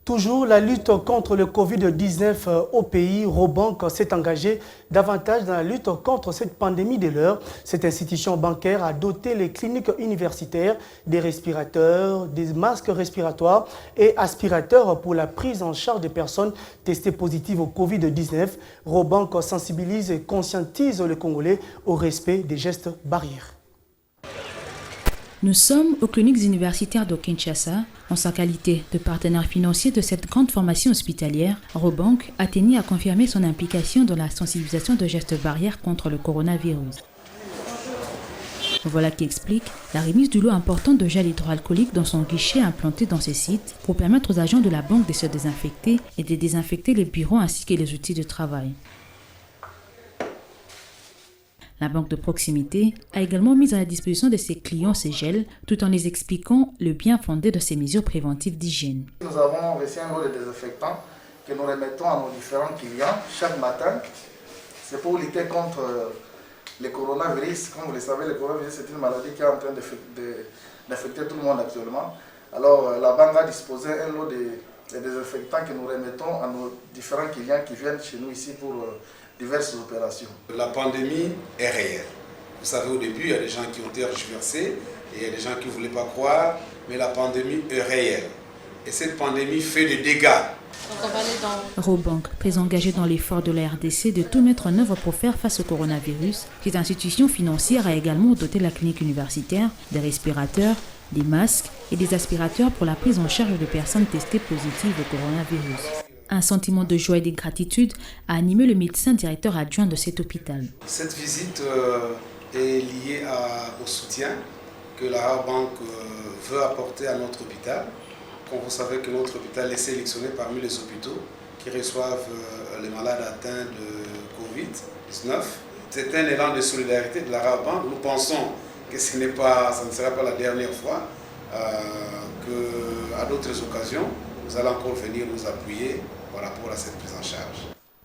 Toujours la lutte contre le Covid-19 au pays, Robank s'est engagé davantage dans la lutte contre cette pandémie de l'heure. Cette institution bancaire a doté les cliniques universitaires des respirateurs, des masques respiratoires et aspirateurs pour la prise en charge des personnes testées positives au Covid-19. Robank sensibilise et conscientise les Congolais au respect des gestes barrières. Nous sommes aux cliniques universitaires de Kinshasa. En sa qualité de partenaire financier de cette grande formation hospitalière, Robank a tenu à confirmer son implication dans la sensibilisation de gestes barrières contre le coronavirus. Voilà qui explique la remise du lot important de gel hydroalcoolique dans son guichet implanté dans ces sites pour permettre aux agents de la banque de se désinfecter et de désinfecter les bureaux ainsi que les outils de travail. La banque de proximité a également mis à la disposition de ses clients ces gels, tout en les expliquant le bien fondé de ces mesures préventives d'hygiène. Nous avons reçu un lot de désinfectants que nous remettons à nos différents clients chaque matin. C'est pour lutter contre le coronavirus. Comme vous le savez, le coronavirus c'est une maladie qui est en train d'affecter tout le monde actuellement. Alors la banque a disposé un lot de désinfectants que nous remettons à nos différents clients qui viennent chez nous ici pour diverses opérations. La pandémie est réelle. Vous savez, au début, il y a des gens qui ont tergiversé et il y a des gens qui ne voulaient pas croire, mais la pandémie est réelle. Et cette pandémie fait des dégâts. Robank, très engagé dans l'effort de la RDC de tout mettre en œuvre pour faire face au coronavirus, cette institution financière a également doté la clinique universitaire des respirateurs, des masques et des aspirateurs pour la prise en charge de personnes testées positives au coronavirus. Un sentiment de joie et de gratitude a animé le médecin directeur adjoint de cet hôpital. Cette visite est liée au soutien que la Robank veut apporter à notre hôpital. Comme vous savez que notre hôpital est sélectionné parmi les hôpitaux qui reçoivent les malades atteints de Covid-19. C'est un élan de solidarité de la Robank. Nous pensons que ça ne sera pas la dernière fois, qu'à d'autres occasions, nous allons encore venir nous appuyer par rapport à cette prise en charge.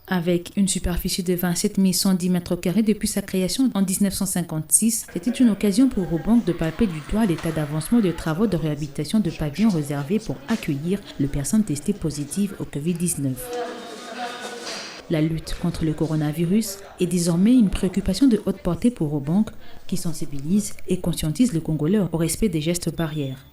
Avec une superficie de 27 110 m² depuis sa création en 1956, c'était une occasion pour Robank de palper du doigt l'état d'avancement des travaux de réhabilitation de pavillons réservés pour accueillir les personnes testées positives au Covid-19. La lutte contre le coronavirus est désormais une préoccupation de haute portée pour Robank qui sensibilise et conscientise les Congolais au respect des gestes barrières.